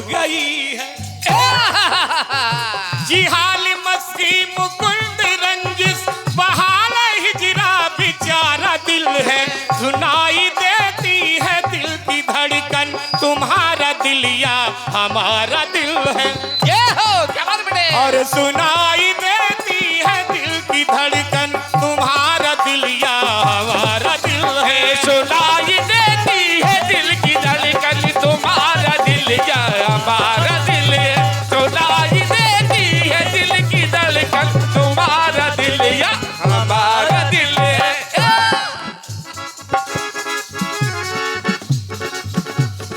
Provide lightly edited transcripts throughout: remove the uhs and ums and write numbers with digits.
गई है। जी हाल मस्ती मुकुंद रंजिश बहाल हिजरा बेचारा दिल है, सुनाई देती है दिल की धड़कन, तुम्हारा दिल या हमारा दिल है। ये हो क्या बात बेटे। और सुनाई देती है दिल की धड़कन, तुम्हारा दिल या हमारा दिल है। सुनाई देती है दिल की धड़कन, तुम्हारा दिल या हमारा दिल है। सुनाई देती है दिल की धड़कन, तुम्हारा दिल या हमारा दिल है।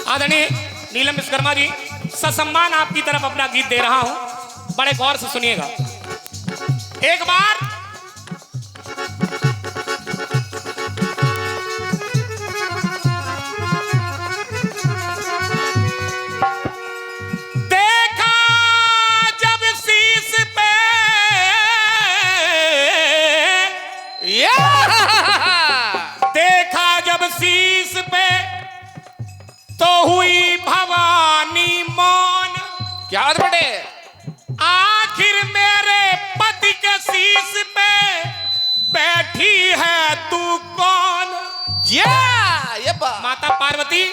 आदरणीय नीलम विश्वकर्मा जी, ससम्मान आपकी तरफ अपना गीत दे रहा हूं, बड़े गौर से सुनिएगा। एक बार देखा जब शीश पे देखा जब शीश पे तो हुई भवानी मौन। क्या बात बेटे। आखिर मेरे पति के शीश पे बैठी है तू कौन। ये माता पार्वती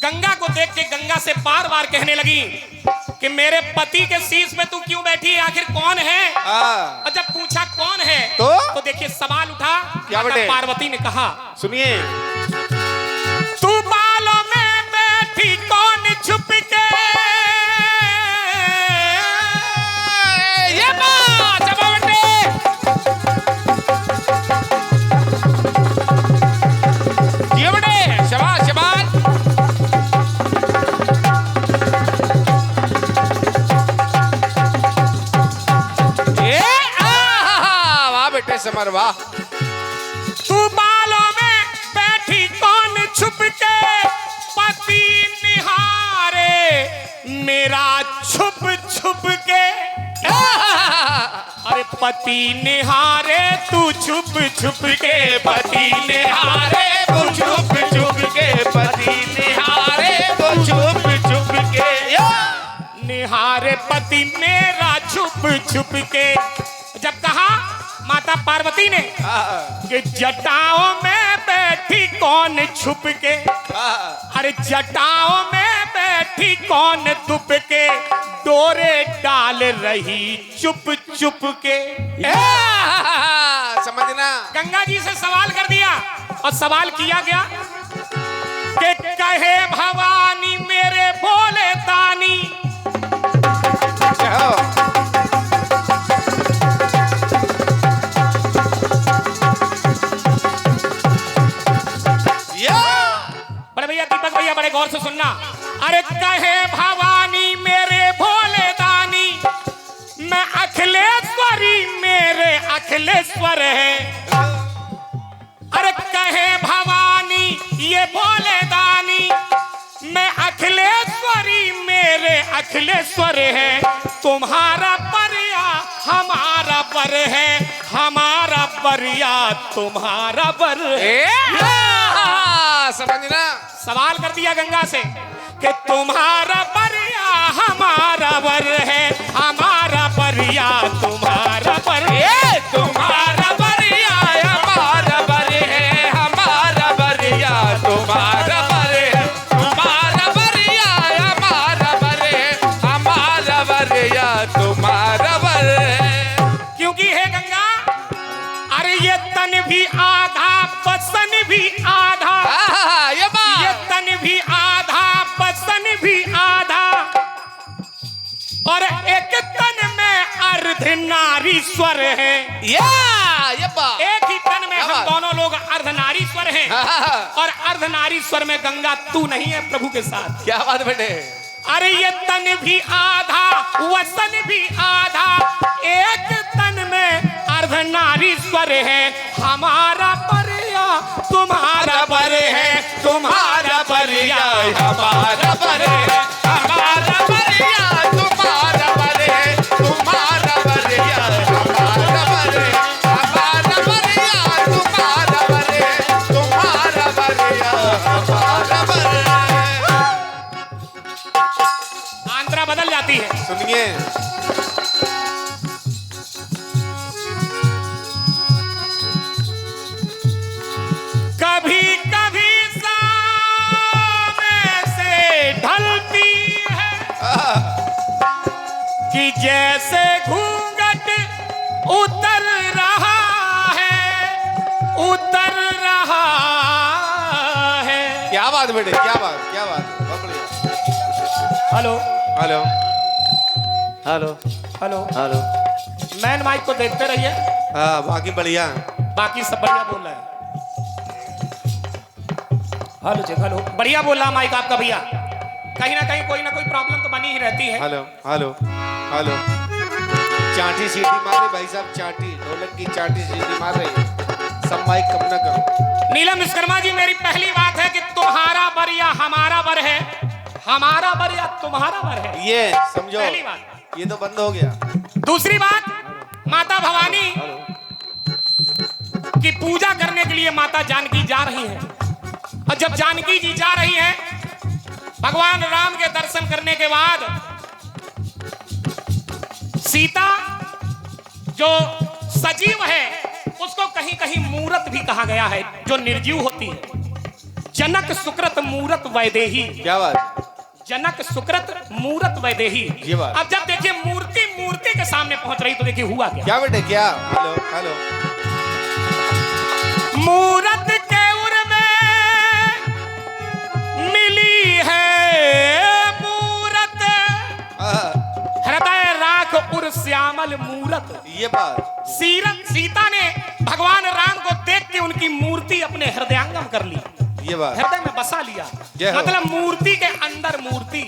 गंगा को देख के गंगा से बार बार कहने लगी कि मेरे पति के शीश में तू क्यों बैठी है, आखिर कौन है। और जब पूछा कौन है तो देखिए सवाल उठा। क्या माता बेटे? पार्वती ने कहा सुनिए। तू बालों में बैठी कौन छुप के। ये बात जब बेटे। ये बेटे शाबाश शाबाश। वाह बेटे समर वाह। तू बालों में बैठी कौन छुप के, पति निहारे मेरा छुप छुप के। अरे पति निहारे तू छुप छुप के, पति निहारे तू छुप छुप के, पति निहारे तू छुप छुप के। निहारे पति मेरा छुप छुप के। जब कहा माता पार्वती ने कि जटाओं में बैठी कौन छुप के। अरे जटाओं में बैठी कौन दुप के, डोरे डाल रही चुप चुप के। समझना। गंगा जी से सवाल कर दिया और सवाल किया गया कि कहे भवानी मेरे भोले दानी। बड़े भैया दीपक भैया बड़े गौर से सुनना। अरे कहे भवानी मेरे भोले दानी, मैं अखिलेश्वरी मेरे अखिलेश्वर है। अरे कहे भवानी ये भोले दानी, मैं अखिलेश्वरी मेरे अखिलेश्वर है। तुम्हारा बरिया हमारा बर है, हमारा बरिया तुम्हारा बर है। समझना। सवाल कर दिया गंगा से कि तुम्हारा बरिया हमारा बर है, हमारा बरिया तुम्हारा बर है। तुम्हारा बरिया हमारा बर है, हमारा बरिया तुम्हारा बर है। तुम्हारा बरिया हमारा बर है, हमारा बरिया तुम्हारा बर है। क्योंकि है गंगा, अरे ये तन भी आधा बसन भी आधा, ये तन भी आधा बसन भी आधा, और एक तन में अर्धनारीश्वर है। एक ही तन में हम दोनों लोग अर्धनारीश्वर हैं। और अर्धनारीश्वर में गंगा तू नहीं है प्रभु के साथ। क्या बात बेटे। अरे ये तन भी आधा वसन भी आधा, एक तन में अर्धनारीश्वर है। हमारा बरिया तुम्हारा बर है, तुम्हारा बरिया हमारा बर है। हमारा बरिया तुम्हारा बर है, तुम्हारा बरिया हमारा बर है। हमारा बरिया तुम्हारा बर है, तुम्हारा बरिया हमारा बर है। मंत्रा बदल जाती है। सुनिए, कभी कभी सामने से ढलती है कि जैसे घूंघट उतर रहा है, उतर रहा है। क्या बात बेटे, क्या बात, क्या बात, बहुत बढ़िया। Hello hello hello hello hello. Main mic को देखते रहिए, हाँ बाकी बढ़िया। बाकी सब बढ़िया बोल रहा है। हेलो जी, हेलो बढ़िया बोल रहा माइक आपका भैया। कहीं ना कहीं कोई ना कोई प्रॉब्लम तो बनी ही रहती है। Hello hello hello. चाटी सीटी मार रहे भाई साहब, चाटी ढोलक की चाटी सीटी मार रहे। सब माइक कम न करो। नीलम विश्वकर्मा जी, मेरी पहली बात है कि तुम्हारा वर या हमारा वर है, हमारा वर या तुम्हारा वर है, ये समझो, पहली बात। ये तो बंद हो गया। दूसरी बात, माता भवानी की पूजा करने के लिए माता जानकी जा रही हैं, और जब जानकी जी जा रही हैं, भगवान राम के दर्शन करने के बाद सीता जो सजीव है उसको कहीं कहीं मूरत भी कहा गया है, जो निर्जीव होती है। जनक सुकृत मूरत वैदेही, क्या बात, जनक सुकृत मूरत वैदेही। ये बात। अब जब देखिए मूर्ति मूर्ति के सामने पहुंच रही तो देखिए हुआ क्या। क्या बेटे, क्या। Hello hello. मूरत के उर में मिली है मूरत, हृदय राख उर श्यामल मूरत। ये बात। सीता ने भगवान राम को देख के उनकी मूर्ति अपने हृदयांगम कर ली, ये बात। हृदय में बसा लिया। जय हो। मतलब मूर्ति के अंदर मूर्ति,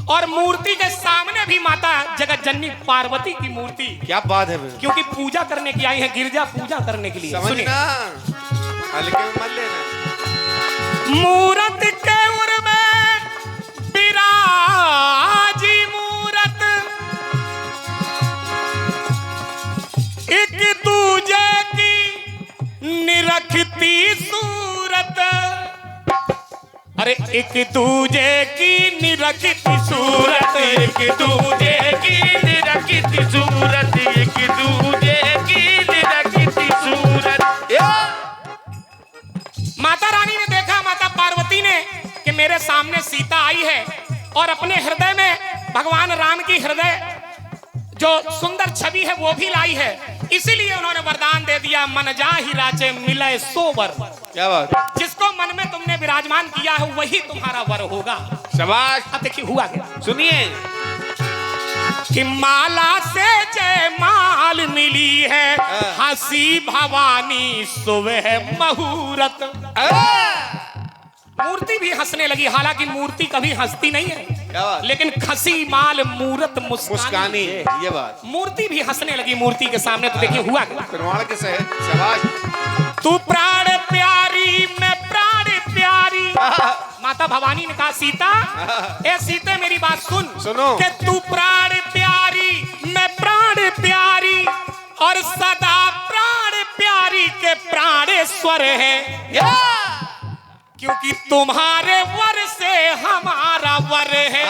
और मूर्ति के सामने भी माता जगत जननी पार्वती की मूर्ति। क्या बात है बेटे। क्योंकि पूजा करने की आई है, गिरजा पूजा करने के लिए। सुनिए, समझना, हल्के में मत लेना। मूरत के उर में विराजी मूरत, एक दूजे की निरखती सूरत। अरे एक दूजे की निरखती सूरत, एक दूजे की निरखती सूरत, एक दूजे की निरखती सूरत। माता रानी ने देखा, माता पार्वती ने, कि मेरे सामने सीता आई है और अपने हृदय में भगवान राम की हृदय जो सुंदर छवि है वो भी लाई है। इसीलिए उन्होंने वरदान दे दिया, मन जाहि राचे मिले सो वर। क्या बात। जिसको मन में तुमने विराजमान किया है वही तुम्हारा वर होगा। शाबाश। अब देखिए हुआ क्या। सुनिए, कि माला से जय माल मिली है, हंसी भवानी सुबह मुहूर्त। मूर्ति भी हंसने लगी, हालांकि मूर्ति कभी हंसती नहीं है, क्या बात। लेकिन खसी माल मूरत मुस्कानी। ये बात। मूर्ति भी हंसने लगी मूर्ति के सामने। तो देखिए हुआ क्या। फिरवाड़ के शहर। शाबाश। तू प्राण प्यारी, मैं प्राण प्यारी। माता भवानी ने कहा, सीता, ए सीते मेरी बात सुन, सुनो। कि तू प्राण प्यारी, मैं प्राण प्यारी, और सदा प्राण प्यारी के प्राणेश्वर है। क्योंकि तुम्हारे वर से हमारा वर है,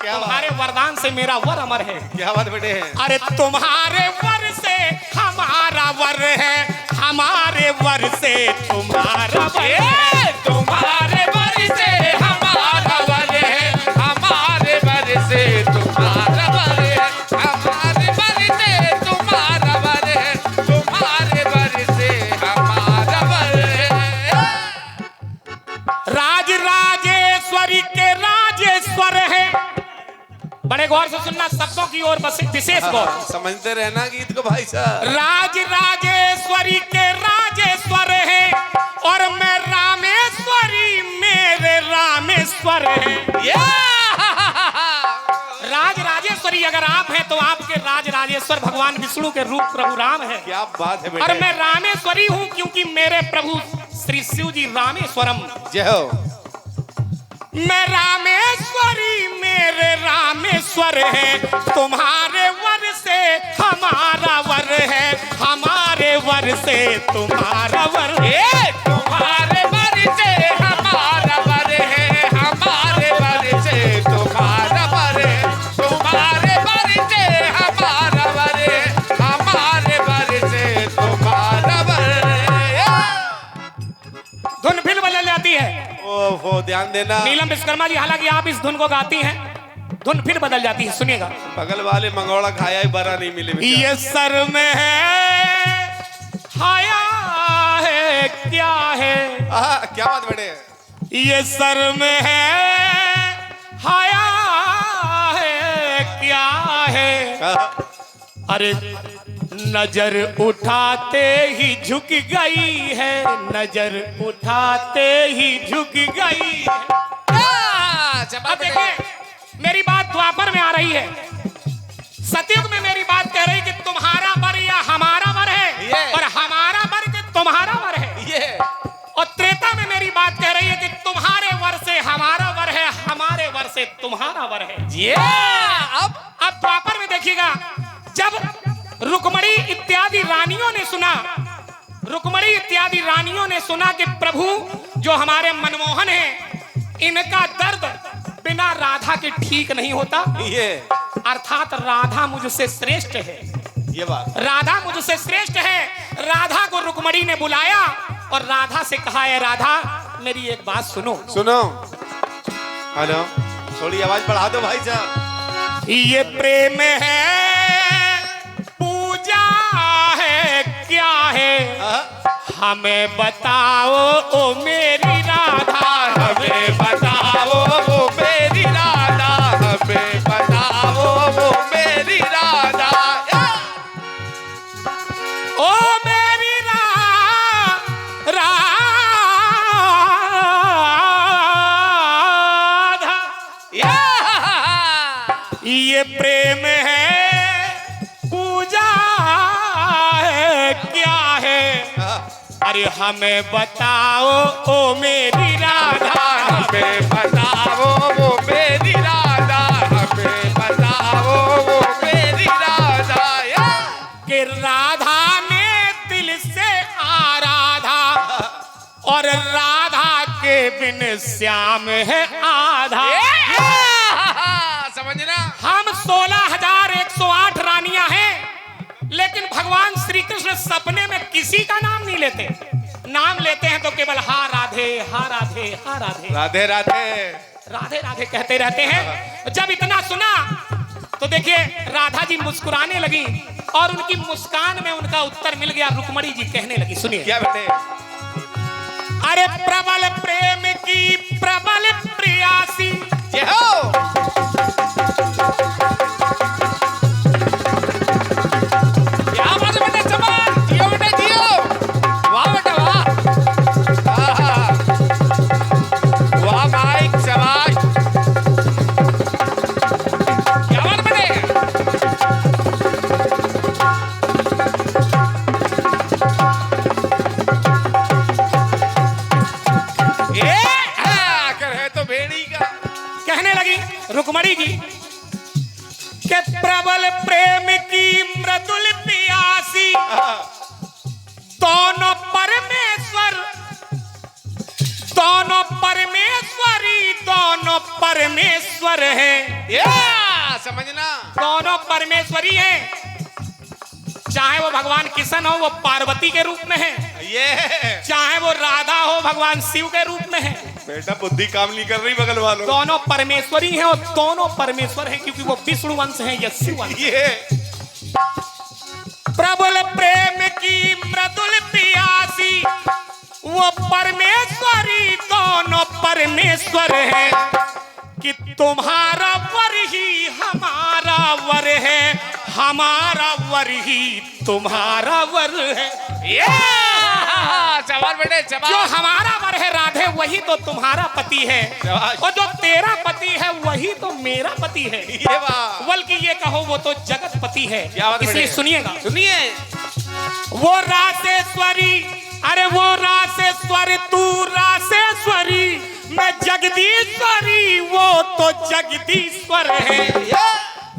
क्या तुम्हारे बात। वरदान से मेरा वर अमर है। क्या बात बेटे। अरे तुम्हारे वर से हमारा वर है, हमारे वर से तुम्हारा वर है, तुम्हारे वर से हमारा वर है, हमारे वर से तुम्हारा वर है, हमारे वर से तुम्हारा वर है, तुम्हारे वर से हमारा वर है। राज राजेश्वरी के राजेश्वर है। बड़े गौर से सुनना, शब्दों की ओर बस विशेष गौर। समझते रहना गीत को भाई साहब। राज राजेश्वरी के राजेश्वर है, और मैं रामेश्वरी मेरे रामेश्वर है। राज राजेश्वरी अगर आप हैं तो आपके राज राजेश्वर भगवान विष्णु के रूप प्रभु राम है। क्या बात है बेटे। और मैं रामेश्वरी हूँ क्योंकि मेरे प्रभु श्री शिव जी रामेश्वरम। जय हो। मैं रामेश्वरी मेरे रामेश्वर है, तुम्हारे वर से हमारा वर है, हमारे वर से तुम्हारा वर है, तुम्हारे वर से हमारा वर है, हमारे वर से तुम्हारा वर है, ध्यान देना। नीलम विश्वकर्मा जी, हालांकि आप इस धुन को गाती हैं, धुन फिर बदल जाती है, सुनिएगा। बगल वाले मंगोड़ा खाया ही बरा नहीं मिले बेचारा। ये सर में है हाया है क्या है, क्या बात बेटे। ये सर में है हाया है क्या है। अरे नजर उठाते ही झुक गई है, नजर उठाते ही झुक गई है। अब देखिए, मेरी बात द्वापर में आ रही है, सतयुग में मेरी बात कह रही कि तुम्हारा वर या हमारा वर है, और हमारा वर कि तुम्हारा वर है। और त्रेता में मेरी बात कह रही है कि तुम्हारे वर से हमारा वर है, हमारे वर से तुम्हारा वर है। अब द्वापर में देखिएगा, जब रुक्मणी इत्यादि रानियों ने सुना, रुक्मणी इत्यादि रानियों ने सुना कि प्रभु जो हमारे मनमोहन हैं, इनका दर्द बिना राधा के ठीक नहीं होता, अर्थात राधा मुझसे श्रेष्ठ है, ये बात, राधा मुझसे श्रेष्ठ है। राधा को रुक्मणी ने बुलाया और राधा से कहा, है राधा मेरी एक बात सुनो। सुनो। हेलो, थोड़ी आवाज बढ़ा दो भाई साहब। ये प्रेम है पूजा है क्या है, हमें बताओ ओ मेरी राधा, हमें बताओ वो मेरी राधा, हमें बताओ वो मेरी राधा। ओ मेरी राधा। ये प्रेम है पूजा है क्या है, अरे हमें बताओ ओ मेरी राधा, हमें बताओ वो मेरी राधा, हमें बताओ वो मेरी राधा। कि राधा ने दिल से आराधा, और राधा के बिन श्याम है आधा। समझना, हम 16,108 रानियां हैं, लेकिन भगवान श्री कृष्ण सपने में किसी का नाम नहीं लेते। नाम लेते हैं तो केवल हा राधे हा राधे हा राधे, राधे राधे राधे राधे कहते रहते हैं। जब इतना सुना तो देखिए राधा जी मुस्कुराने लगी, और उनकी मुस्कान में उनका उत्तर मिल गया। रुक्मणी जी कहने लगी, सुनिए। क्या बेटे। अरे प्रबल प्रेम की प्रबल प्रियासी, जय हो। क्या बात है बेटे, चमन जियो बेटे जियो, वाह बेटा वाह, वाह माइक शाबाश, क्या बात बेटे। आकर है तो भेड़ी का। कहने लगी रुक्मणी जी के प्रबल प्रेम की मृदुल प्यासी, दोनों परमेश्वर, दोनों परमेश्वरी, दोनों परमेश्वर है। समझना, दोनों परमेश्वरी हैं। चाहे वो भगवान किशन हो, वो पार्वती के रूप में है, चाहे वो राधा हो, भगवान शिव के रूप में है। बेटा बुद्धि काम नहीं कर रही बगल वालों। दोनों परमेश्वरी हैं, और दोनों परमेश्वर हैं, क्योंकि वो विष्णु वंश है या शिव वंश। प्रबल प्रेम की मृदुल प्यासी, वो परमेश्वरी, दोनों परमेश्वर है। कि तुम्हारा वर ही हमारा वर है, हमारा वर ही तुम्हारा वर है। सवाल बेटे सवाल। जो हमारा वर है राधे, वही तो तुम्हारा पति है, और जो तेरा पति है वही तो मेरा पति है। बल्कि ये कहो वो तो जगत पति है। इसलिए सुनिएगा, सुनिए। वो रासेश्वरी, अरे वो रासेश्वर तू रासेश्वरी, मैं जगदीश्वरी, वो तो जगदीश्वर है।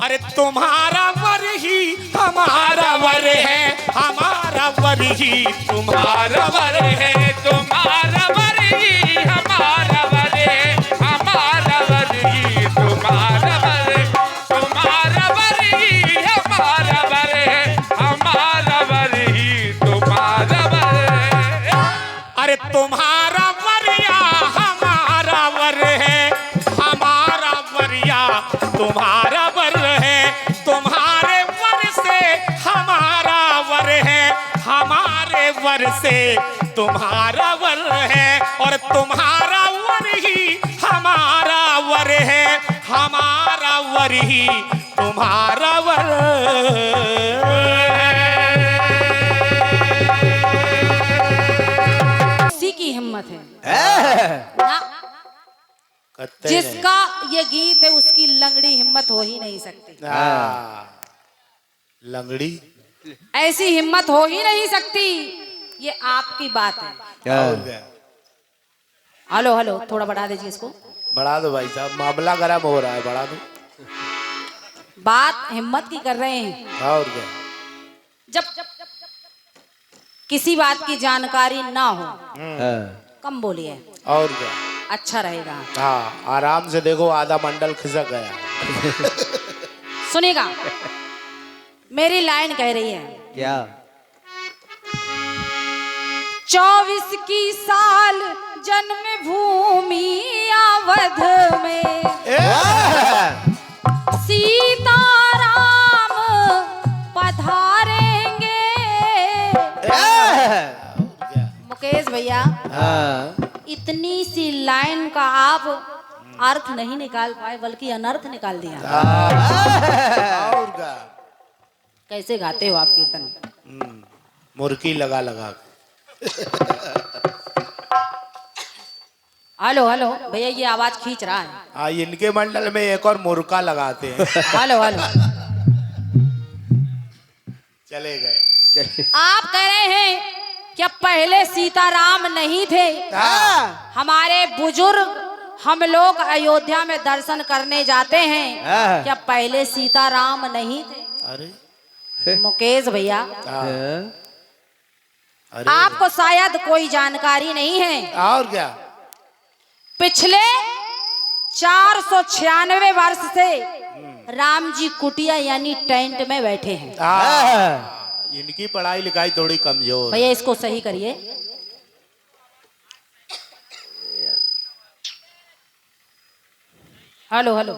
अरे तुम्हारा वर ही हमारा वर है, हमारा वर ही तुम्हारा वर है, तुम्हारा वर ही हमारा वर है, हमारा वर ही तुम्हारा वर है, तुम्हारा वर ही हमारा वर है, हमारा वर ही तुम्हारा वर है। अरे तुम्हारा वर या हमारा वर वर से तुम्हारा वर है और तुम्हारा वर ही हमारा वर है, हमारा वर ही तुम्हारा वर किसी की हिम्मत है ना, जिसका ये गीत है उसकी लंगड़ी हिम्मत हो ही नहीं सकती। लंगड़ी ऐसी हिम्मत हो ही नहीं सकती। ये आपकी बात है। और क्या? हेलो हेलो, थोड़ा बढ़ा दीजिए इसको। बढ़ा दो भाई साहब, मामला गर्म हो रहा है, बढ़ा दो। बात हिम्मत की कर रहे हैं। और क्या? जब किसी बात की जानकारी ना हो कम बोलिए, और क्या? अच्छा रहेगा। हाँ, आराम से देखो, आधा मंडल खिसक गया। सुनिएगा, मेरी लाइन कह रही है क्या? 24 की साल जन्म भूमि अवध में सीताराम पधारेंगे। मुकेश भैया, इतनी सी लाइन का आप अर्थ नहीं निकाल पाए बल्कि अनर्थ निकाल दिया। और क्या? कैसे गाते हो आप कीर्तन? मुर्की लगा लगा के। हेलो हेलो भैया, ये आवाज खींच रहा है। हाँ, इनके मंडल में एक और मुर्का लगाते हैं। हेलो हेलो, चले गए। आप कह रहे हैं क्या पहले सीताराम नहीं थे? हमारे बुजुर्ग, हम लोग अयोध्या में दर्शन करने जाते हैं, क्या पहले सीताराम नहीं थे? अरे मुकेश भैया, अरे, आपको शायद कोई जानकारी नहीं है। और क्या? पिछले 496 वर्ष से राम जी कुटिया यानी टेंट में बैठे हैं। इनकी पढ़ाई लिखाई थोड़ी कमजोर। भैया इसको सही करिए। हेलो हेलो,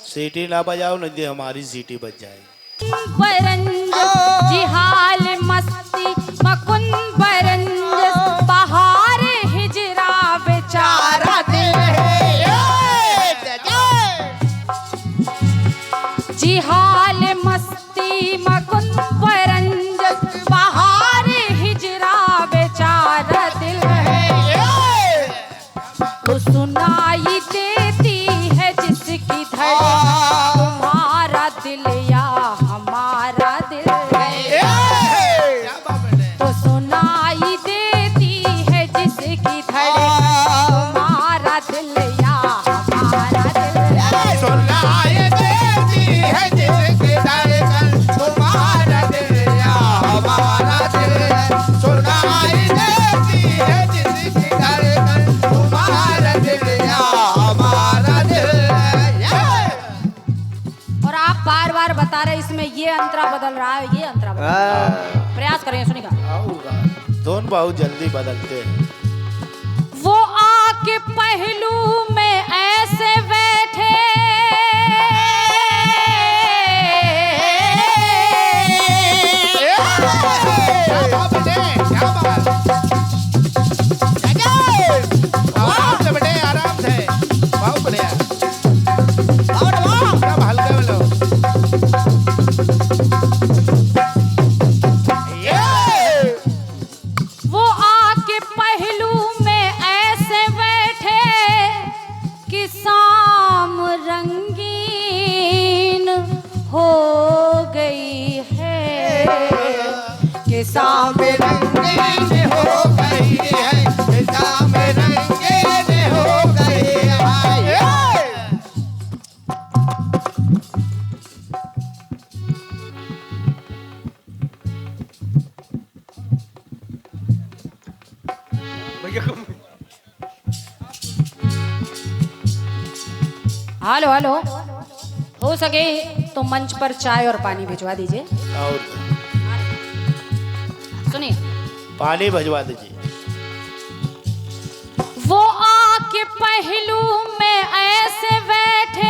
सीटी ना बजाओ, नहीं तो हमारी सीटी बज जाएगी। बरंज जिहाल मस्ती मकुन बरंज बहार हिजरा बेचारा दिल है। जिहाल मस्ती मकुन बरंज बहार हिजरा बेचारा दिल है। तो सुनाई देती है जिसकी धड़कन तुम्हारा दिल या हमारा दिल है। तो सुनाई देती है जिसकी धड़कन तुम्हारा दिल या हमारा दिल है। सुनाई देती है जिसकी धड़कन तुम्हारा दिल या हमारा दिल है। सुनाई देती है जिसकी धड़कन तुम्हारा दिल या हमारा दिल है। और आप बार बार बता रहे इसमें ये अंतरा बदल रहा है, ये अंतरा बदल रहा है। प्रयास करें, सुनिएगा। दोनों बहुत जल्दी बदलते हैं। वो आके पहलू में ऐसे बैठे आराम से बैठे, आराम से, बहुत बढ़िया। एकदम हल्का में लो। वो आके पहलू में ऐसे बैठे कि शाम रंगीन हो गई है, कि शाम रंगीन हो गई है, शाम रंगीन हो गई है। हेलो हेलो, हो सके तो मंच पर चाय और पानी भिजवा दीजिए। और सुनिए, पानी भिजवा दीजिए। वो आके पहलू में ऐसे बैठे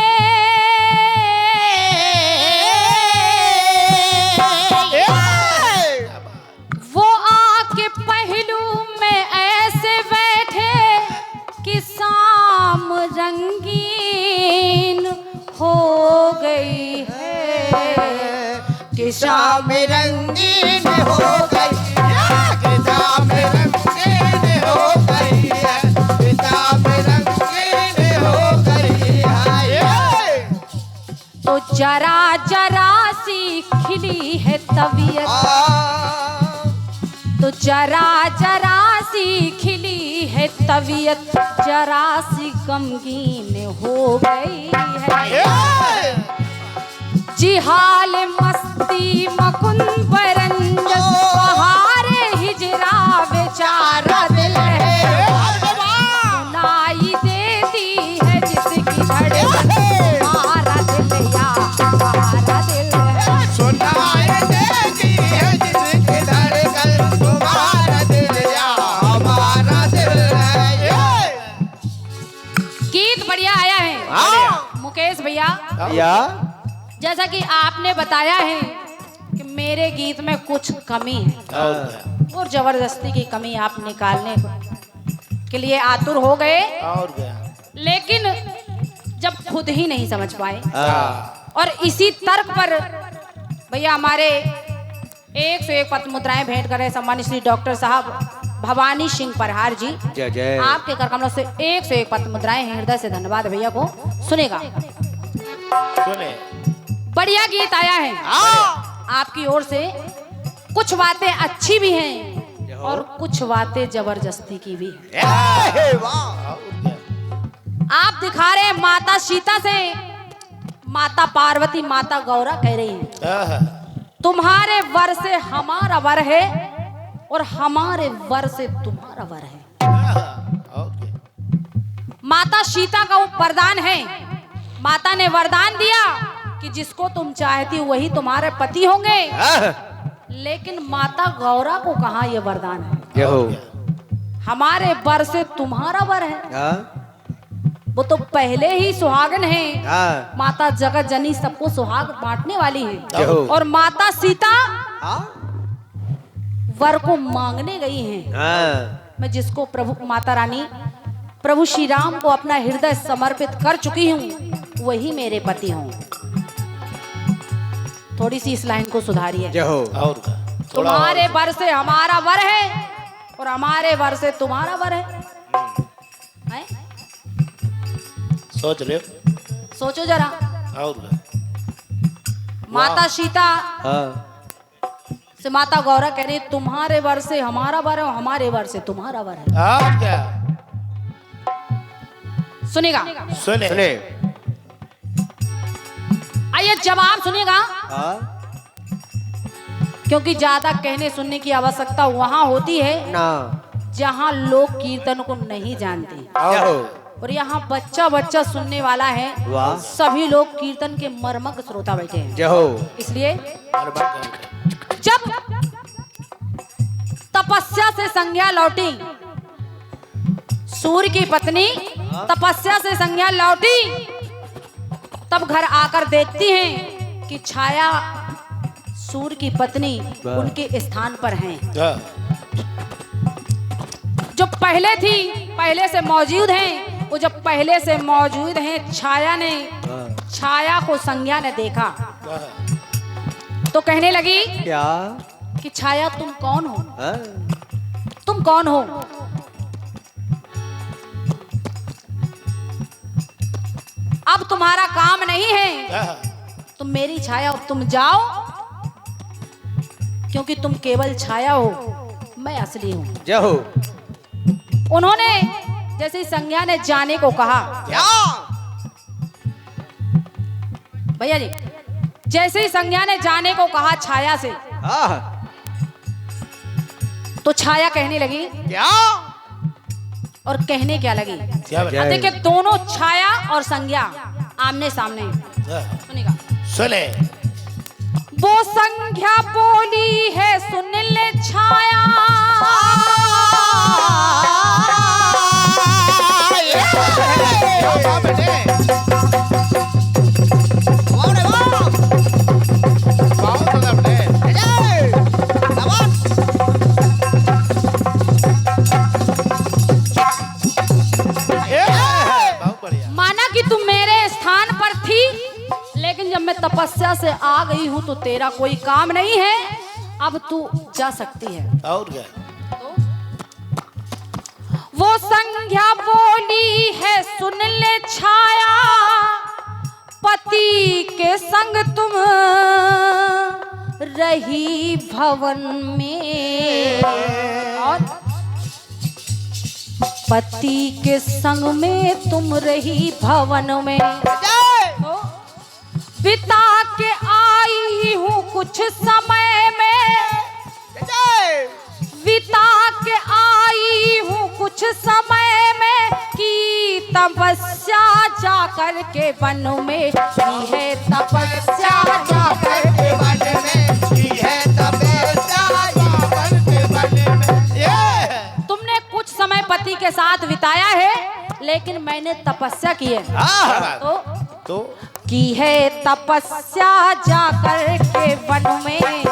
वो आके पहलू गई है कि शाम रंगीन हो गई कि शाम रंगीन हो गई है कि शाम रंगीन हो गई है। तो जरा जरा सी खिली है तबीयत, तो जरा जरा सी खिली है तबीयत, जरा सी गमगीन हो गई है। जी हाल मस्ती मकुन बरंजस, बहार हिजरा बेचारा दिल है, सुनाई देती है जिसकी धड़कन, हमारा दिल या हमारा दिल है। सुनाई देती है जिसकी धड़कन, तुम्हारा दिल या हमारा दिल है। गीत बढ़िया आया है मुकेश भैया। या जैसा कि आपने बताया है कि मेरे गीत में कुछ कमी है और जबरदस्ती की कमी आप निकालने के लिए आतुर हो गए, और गया लेकिन जब खुद ही नहीं समझ पाए और इसी तर्क पर भैया हमारे 101 पत्र मुद्राएं भेंट कर रहे सम्मानित श्री डॉक्टर साहब भवानी सिंह परहार जी, जय जय। आपके कर कमलों से 101 पत्र मुद्राएं हैं। हृदय से धन्यवाद भैया को। सुनेगा, सुने बढ़िया गीत आया है आपकी ओर से। कुछ बातें अच्छी भी हैं और कुछ बातें जबरदस्ती की भी है। आप दिखा रहे हैं माता सीता से माता पार्वती माता गौरा कह रही हैं तुम्हारे वर से हमारा वर है और हमारे वर से तुम्हारा वर है। माता सीता का वो वरदान है, माता ने वरदान दिया कि जिसको तुम चाहती हो वही तुम्हारे पति होंगे, लेकिन माता गौरा को कहाँ ये वरदान है हमारे वर से तुम्हारा वर है। वो तो पहले ही सुहागन है, माता जगत जननी सबको सुहाग बांटने वाली है, और माता सीता वर को मांगने गई हैं। मैं जिसको प्रभु माता रानी प्रभु श्री राम को अपना हृदय समर्पित कर चुकी हूँ वही मेरे पति हों। थोड़ी सी इस लाइन को सुधारिए। और तुम्हारे वर से हमारा वर है और हमारे वर से तुम्हारा वर है। सोच ले, सोचो जरा। और माता सीता से माता गौरा कह रही तुम्हारे वर से हमारा वर है और हमारे वर से तुम्हारा वर है। और क्या सुनेगा, सुने आइए जवाब सुनिएगा, क्योंकि ज्यादा कहने सुनने की आवश्यकता वहां होती है जहां लोग कीर्तन को नहीं जानते, और यहाँ बच्चा बच्चा सुनने वाला है। सभी लोग कीर्तन के मर्मक श्रोता बैठे हैं, इसलिए जब तपस्या से संज्ञा लौटी, सूर्य की पत्नी तपस्या से संज्ञा लौटी, तब घर आकर देखती हैं कि छाया सूर्य की पत्नी उनके स्थान पर हैं। जो पहले थी पहले से मौजूद हैं, वो जब पहले से मौजूद हैं, छाया को संज्ञा ने देखा तो कहने लगी क्या कि छाया तुम कौन हो? तुम कौन हो? अब तुम्हारा काम नहीं है, तुम मेरी छाया हो, तुम जाओ, क्योंकि तुम केवल छाया हो, मैं असली हूं। उन्होंने जैसे संज्ञा ने जाने को कहा, भैया जी, जैसे ही संज्ञा ने जाने को कहा छाया से, तो छाया कहने लगी क्या? और कहने क्या लगी? देखिए दोनों छाया और संज्ञा आमने सामने। सुनिएगा, सुने वो संज्ञा बोली है सुन ले छाया, माना कि तुम मेरे स्थान पर थी, लेकिन जब मैं तपस्या से आ गई हूँ तो तेरा कोई काम नहीं है, अब तू जा सकती है। और क्या? वो संज्ञा बोली है सुन ले छाया, पति के संग तुम रही भवन में, और पति के संग में तुम रही भवन में। तो बिता के आई हूँ कुछ समय में, बिता के आई हूँ कुछ समय में, की तपस्या जाकर के वन में, की है तपस्या जाकर के वन में, की है तपस्या जाकर के वन में। तुमने कुछ समय पति के साथ बिताया है, लेकिन मैंने तपस्या की है। तो की है तपस्या जाकर के वन में,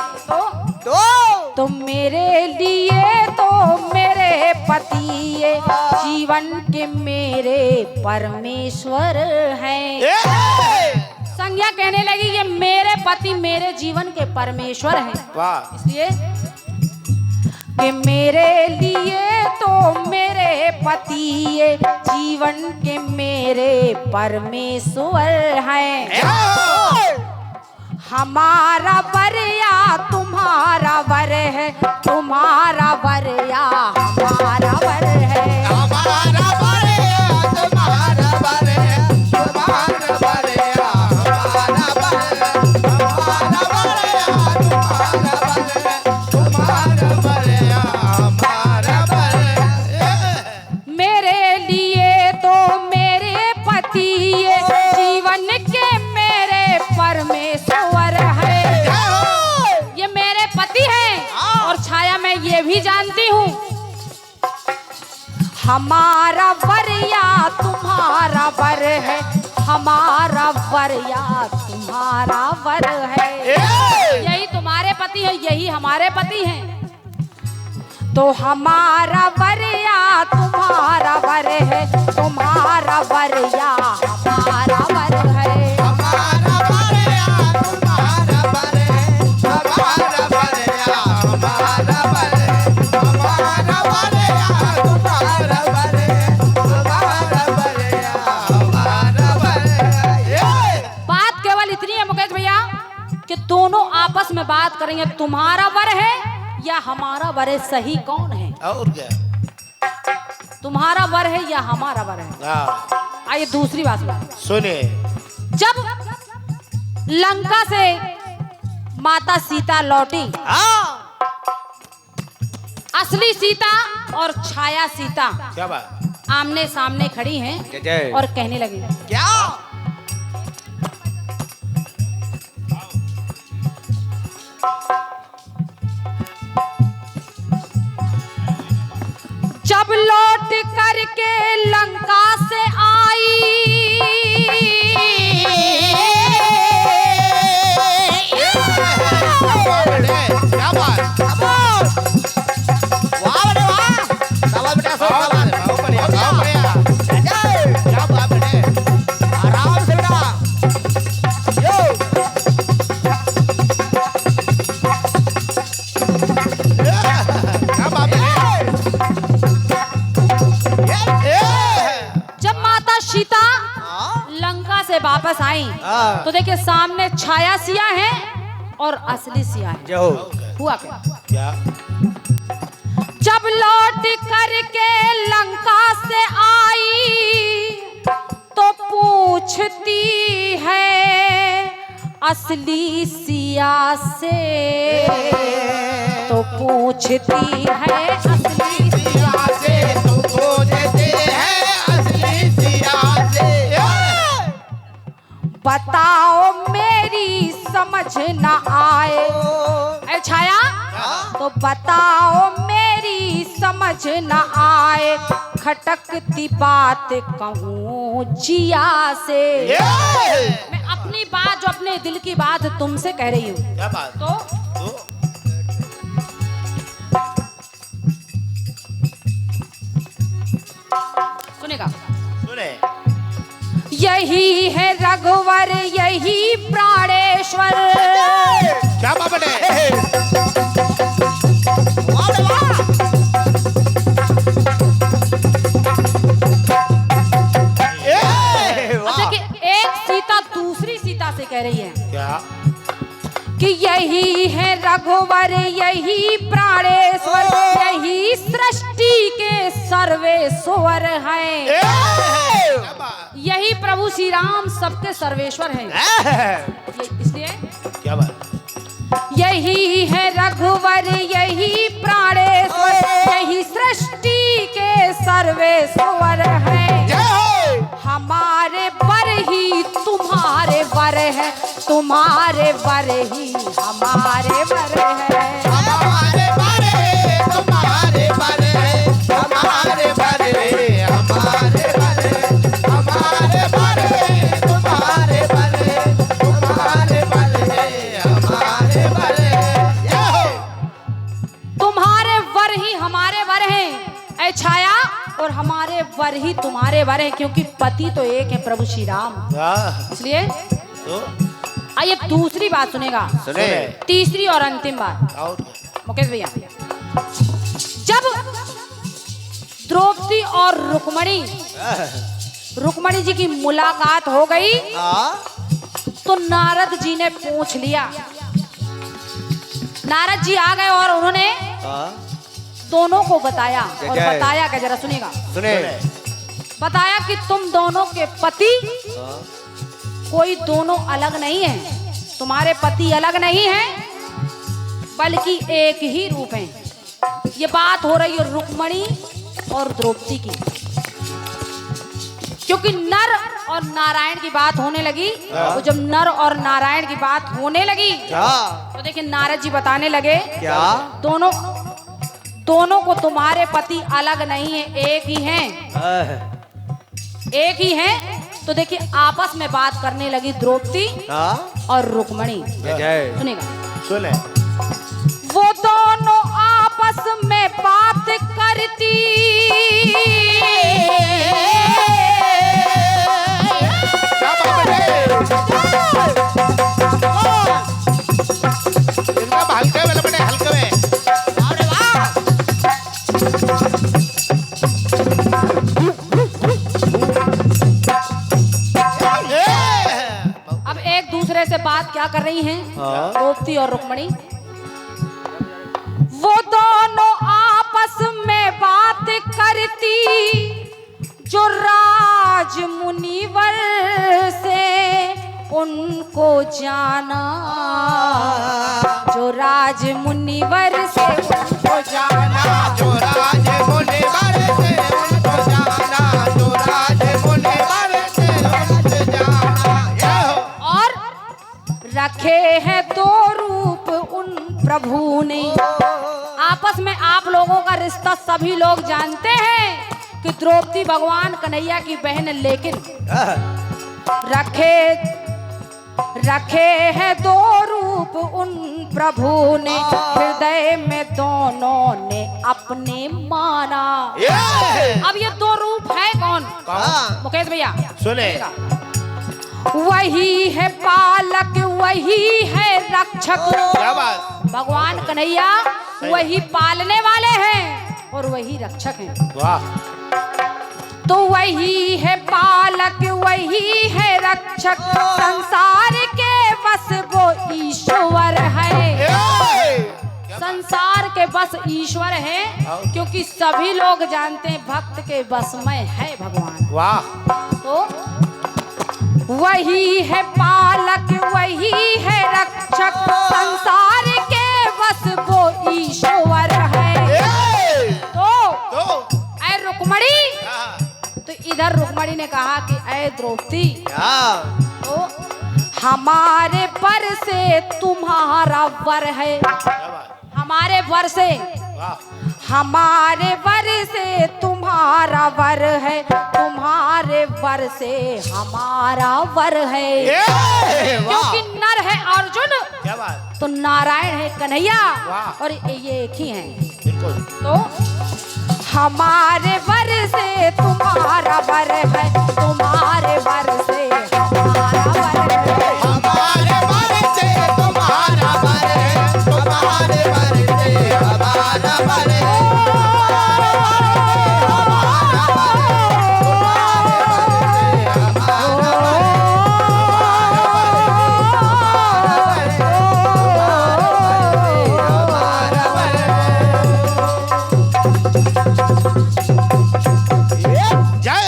तो मेरे लिए तो मेरे पति ये जीवन के मेरे परमेश्वर हैं। संज्ञा कहने लगी ये मेरे पति मेरे जीवन के परमेश्वर हैं। वाह। इसलिए कि मेरे लिए तो मेरे पति ये जीवन के मेरे परमेश्वर हैं। हमारा वर या तुम्हारा वर है, तुम्हारा वर या हमारा वर है, हमारा वर है तुम्हारा वर है, तुम्हारा वर है हमारा वर है, हमारा वर है तुम्हारा वर है, हमारा वर है। मेरे लिए तो मेरे पति ये जीवन के मेरे परमेश्वर है। ये मेरे पति हैं और छाया मैं ये भी जानती हूँ। हमारा वर या तुम्हारा वर है, हमारा वर या तुम्हारा वर है। यही तुम्हारे पति है, यही हमारे पति हैं। तो हमारा वर या तुम्हारा वर है, तुम्हारा वर या हमारा वर है, हमारा वर है तुम्हारा वर है, हमारा वर है हमारा वर है, हमारा वर है तुम्हारा वर है, हमारा वर है हमारा वर है। बात केवल इतनी है मुकेश भैया कि दोनों आपस में बात करेंगे, तुम्हारा वर है या हमारा वर है, सही कौन है? और क्या? तुम्हारा वर है या हमारा वर है? आइए दूसरी बात सुनिए। जब लंका से माता सीता लौटी, असली सीता और छाया सीता क्या बात? आमने सामने खड़ी हैं और कहने लगी क्या? जब लौट करके लंका से आई, क्या बात? वाह बेटा वाह! शाबाश बेटा, शाबाश! बहुत बढ़िया, बहुत बढ़िया। क्या बात है? आराम से बेटा। यो! क्या बात है? जब माता सीता लंका से वापस आई तो देखिए सामने छाया सिया है और असली सिया है। हुआ क्या? क्या? जब लौट करके लंका से आई तो पूछती है असली सिया से, तो पूछती है असली सिया से, तुमको देते हैं असली सिया से। बताओ मेरी समझ न आए। ए छाया, तो बताओ मेरी समझ न आए, खटकती बात कहूँ जिया से। मैं अपनी बात जो अपने दिल की बात तुमसे कह रही हूँ। क्या बात? तो सुनेगा। सुने। यही है रघुवर यही प्राण गई है क्या? कि यही है रघुवर, यही प्राणेश्वर, यही सृष्टि के सर्वेश्वर हैं। यही प्रभु श्री राम सबके सर्वेश्वर हैं। इसलिए क्या बात? यही है रघुवर, यही प्राणेश्वर, यही सृष्टि के सर्वेश्वर हैं। हमारे वर ही तुम्हारे वर है, तुम्हारे वर ही हमारे वर है। हमारे बारे तुम्हारे बारे हमारे बारे हमारे बारे हमारे बारे तुम्हारे बारे तुम्हारे बारे हमारे बारे। तुम्हारे वर ही हमारे वर हैं ऐ छाया, और हमारे वर ही तुम्हारे वर हैं, क्योंकि पति तो एक है प्रभु श्री राम। इसलिए तो आइए दूसरी बात सुनेगा, सुने। तीसरी और अंतिम बात। और मुकेश भैया, जब द्रौपदी और रुक्मणी जी की मुलाकात हो गई तो नारद जी ने पूछ लिया। नारद जी आ गए और उन्होंने दोनों को बताया। और बताया क्या, जरा सुनिएगा। सुने। बताया कि तुम दोनों के पति कोई दोनों अलग नहीं है, तुम्हारे पति अलग नहीं है, बल्कि एक ही रूप है। ये बात हो रही है रुक्मणी और द्रौपदी की, क्योंकि नर और नारायण की बात होने लगी। तो जब नर और नारायण की बात होने लगी तो देखिए नारद जी बताने लगे क्या? दोनों को तुम्हारे पति अलग नहीं है, एक ही हैं, एक ही हैं। तो देखिए आपस में बात करने लगी द्रौपदी और रुक्मणी। सुनेगा, सुने। वो दोनों आपस में बात करती, क्या बात है? इनका हल्के में लपटे, हल्के में। अरे वाह, अब एक दूसरे से बात क्या कर रही हैं द्रौपदी और रुक्मणी? वो दोनों आपस में बात करती, जो राज मुनिवर से उनको जाना, जो राज मुनिवर से उनको जाना, जो राज मुनिवर से उनको जाना, जो राज मुनिवर से उनको जाना। और रखे हैं दो रूप उन प्रभु ने। आपस में आप लोगों का रिश्ता सभी लोग जानते हैं कि द्रौपदी भगवान कन्हैया की बहन, लेकिन रखे हैं दो रूप उन प्रभु ने, हृदय में दोनों ने अपने माना। अब ये दो रूप है कौन? मुकेश भैया सुने। वही है पालक, वही है रक्षक। क्या बात? भगवान कन्हैया वही पालने वाले हैं और वही रक्षक हैं। वाह। तो वही है पालक, वही है रक्षक, संसार के बस वो ईश्वर है। संसार के बस ईश्वर है, क्योंकि सभी लोग जानते हैं भक्त के बस में है भगवान। वाह। तो वही है पालक, वही है रक्षक, संसार के बस वो ईश्वर है। तो ऐ रुक्मणी, तो इधर रुक्मणी ने कहा कि ऐ द्रौपदी, तो हमारे वर से तुम्हारा वर है, हमारे वर से, हमारे वर से तुम्हारा वर है, तुम्हारे वर से हमारा वर है। क्योंकि नर है अर्जुन, क्या बात? तो नारायण है कन्हैया, और ये एक ही हैं। तो हमारे वर से तुम्हारा वर है, तुम्हारे वर